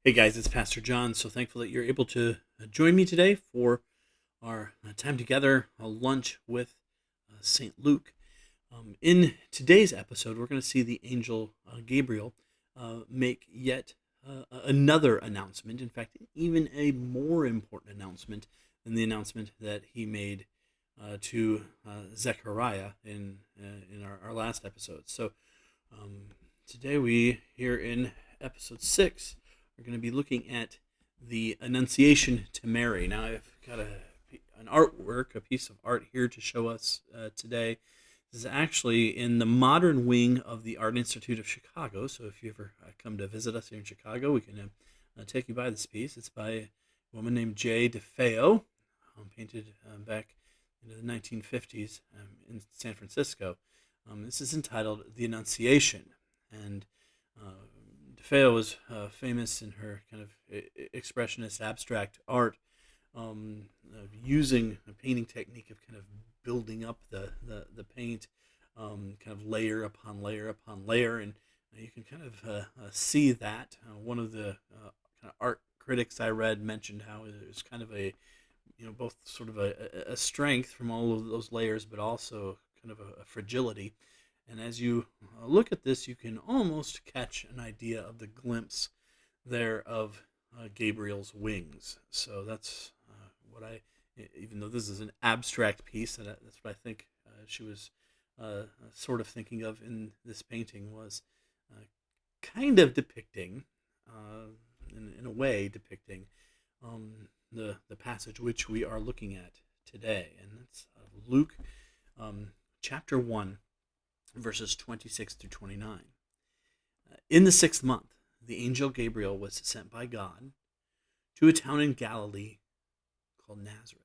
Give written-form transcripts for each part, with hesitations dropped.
Hey guys, it's Pastor John. So thankful that you're able to join me today for our time together, a lunch with St. Luke. In today's episode, we're going to see the angel Gabriel make yet another announcement. In fact, even a more important announcement than the announcement that he made to Zechariah in our last episode. So today we here in episode 6 are going to be looking at the Annunciation to Mary. Now I've got an artwork, a piece of art here to show us today. This is actually in the modern wing of the Art Institute of Chicago. So if you ever come to visit us here in Chicago, we can take you by this piece. It's by a woman named J. DeFeo, painted back into the 1950s in San Francisco. This is entitled The Annunciation, and DeFeo was famous in her kind of expressionist abstract art, using a painting technique of kind of building up the paint, kind of layer upon layer upon layer, and you can kind of see that. One of the kind of art critics I read mentioned how it was kind of a, both sort of a strength from all of those layers, but also kind of a fragility. And as you look at this, you can almost catch an idea of the glimpse there of Gabriel's wings. So that's what even though this is an abstract piece, that's what I think she was sort of thinking of in this painting, was kind of depicting, in a way, depicting the passage which we are looking at today. And it's Luke chapter 1. Verses 26 through 29. In the 6th month, the angel Gabriel was sent by God to a town in Galilee called Nazareth,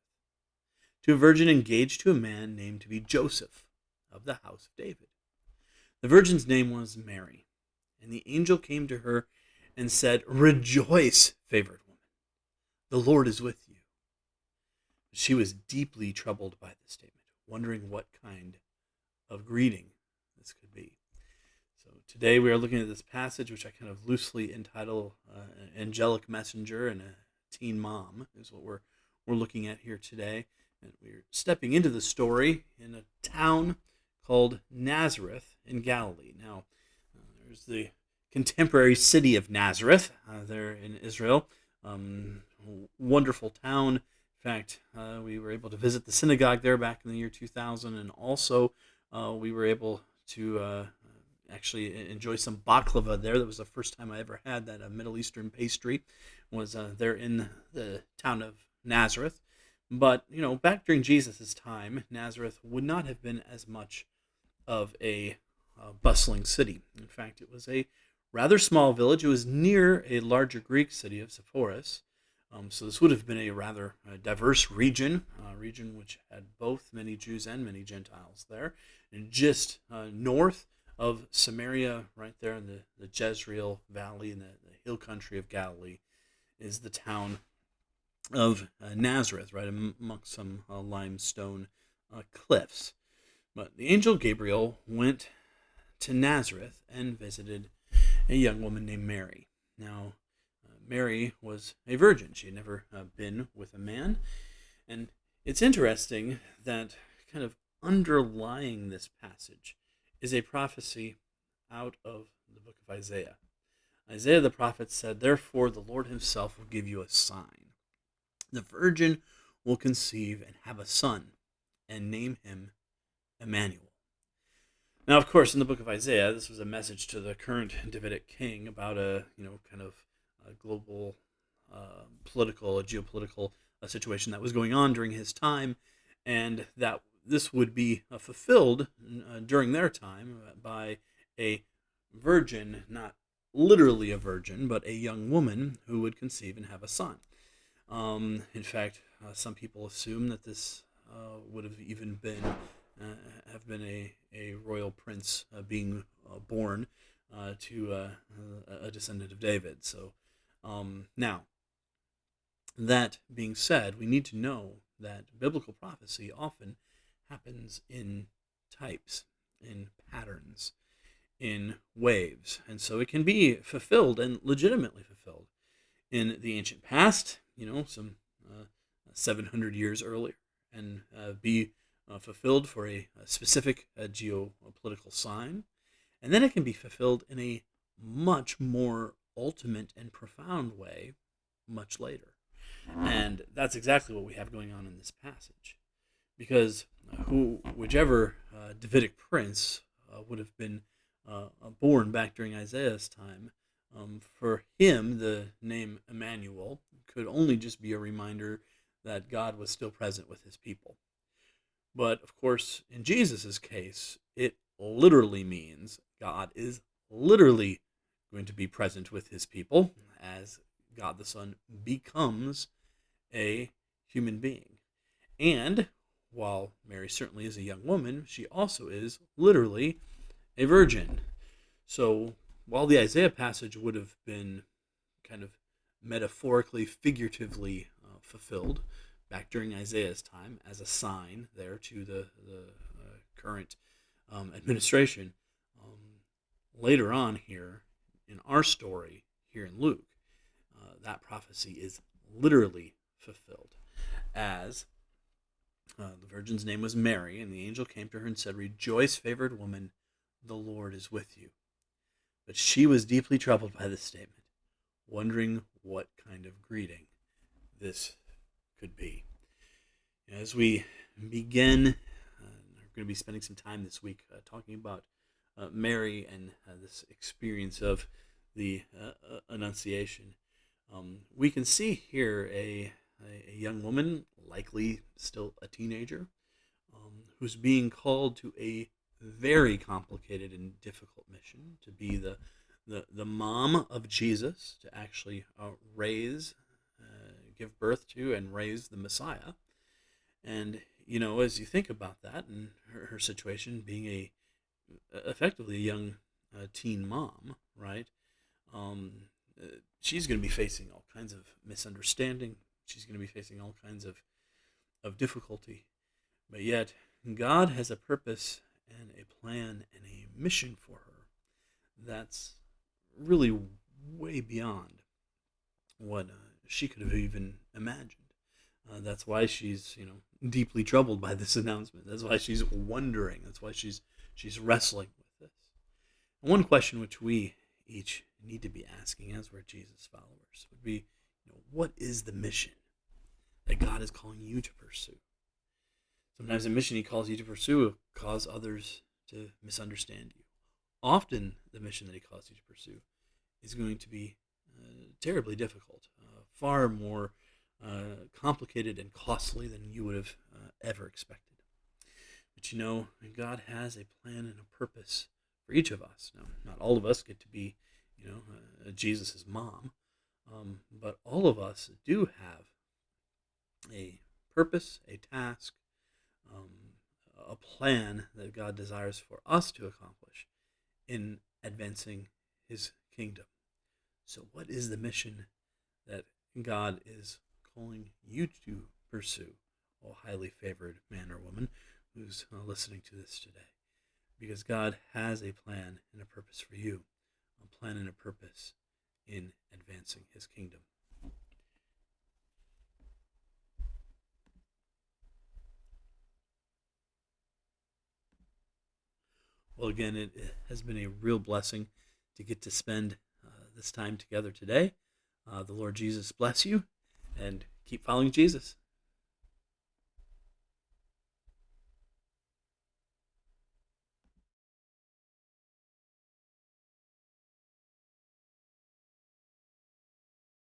to a virgin engaged to a man named to be Joseph of the house of David. The virgin's name was Mary, and the angel came to her and said, "Rejoice, favored woman, the Lord is with you." She was deeply troubled by this statement, wondering what kind of greeting this could be. So today we are looking at this passage, which I kind of loosely entitle "Angelic Messenger and a Teen Mom," is what we're looking at here today. And we're stepping into the story in a town called Nazareth in Galilee. Now, there's the contemporary city of Nazareth there in Israel. Wonderful town. In fact, we were able to visit the synagogue there back in the year 2000, and also we were able to actually enjoy some baklava there. That was the first time I ever had that. Middle Eastern pastry was there in the town of Nazareth. But, back during Jesus' time, Nazareth would not have been as much of a bustling city. In fact, it was a rather small village. It was near a larger Greek city of Sepphoris. So this would have been a rather diverse region, a region which had both many Jews and many Gentiles there. And just north of Samaria, right there in the Jezreel Valley in the hill country of Galilee, is the town of Nazareth, right amongst some limestone cliffs. But the angel Gabriel went to Nazareth and visited a young woman named Mary. Now, Mary was a virgin. She had never been with a man. And it's interesting that kind of underlying this passage is a prophecy out of the book of Isaiah. Isaiah the prophet said, "Therefore the Lord himself will give you a sign. The virgin will conceive and have a son, and name him Emmanuel." Now, of course, in the book of Isaiah, this was a message to the current Davidic king about a global geopolitical situation that was going on during his time, and that this would be fulfilled during their time by a virgin, not literally a virgin, but a young woman who would conceive and have a son. In fact, some people assume that this would have even been a royal prince being born to a descendant of David. So now, that being said, we need to know that biblical prophecy often happens in types, in patterns, in waves. And so it can be fulfilled and legitimately fulfilled in the ancient past, some 700 years earlier, and be fulfilled for a specific geopolitical sign. And then it can be fulfilled in a much more ultimate and profound way much later. And that's exactly what we have going on in this passage. Because whichever Davidic prince would have been born back during Isaiah's time, for him, the name Emmanuel could only just be a reminder that God was still present with his people. But of course, in Jesus' case, it literally means God is literally going to be present with his people as God the Son becomes a human being. And while Mary certainly is a young woman, she also is literally a virgin. So while the Isaiah passage would have been kind of metaphorically, figuratively fulfilled back during Isaiah's time as a sign there to the current administration, later on here in our story here in Luke, that prophecy is literally fulfilled as the virgin's name was Mary, and the angel came to her and said, "Rejoice, favored woman, the Lord is with you." But she was deeply troubled by this statement, wondering what kind of greeting this could be. As we begin, we're going to be spending some time this week talking about Mary and this experience of the Annunciation. We can see here a young woman, likely still a teenager, who's being called to a very complicated and difficult mission to be the mom of Jesus, to actually raise, give birth to, and raise the Messiah. And as you think about that and her situation, being effectively a young teen mom, right? She's going to be facing all kinds of misunderstanding. She's going to be facing all kinds of difficulty. But yet, God has a purpose and a plan and a mission for her that's really way beyond what she could have even imagined. That's why she's, deeply troubled by this announcement. That's why she's wondering. That's why she's wrestling with this. And one question which we each need to be asking as we're Jesus followers would be, what is the mission that God is calling you to pursue? Sometimes the mission he calls you to pursue will cause others to misunderstand you. Often the mission that he calls you to pursue is going to be terribly difficult, far more complicated and costly than you would have ever expected. But God has a plan and a purpose for each of us. Now, not all of us get to be, Jesus' mom, but all of us do have a purpose, a task, a plan that God desires for us to accomplish in advancing his kingdom. So what is the mission that God is calling you to pursue, oh highly favored man or woman who's listening to this today? Because God has a plan and a purpose for you, a plan and a purpose in advancing his kingdom. Well, again, it has been a real blessing to get to spend this time together today. The Lord Jesus bless you, and keep following Jesus.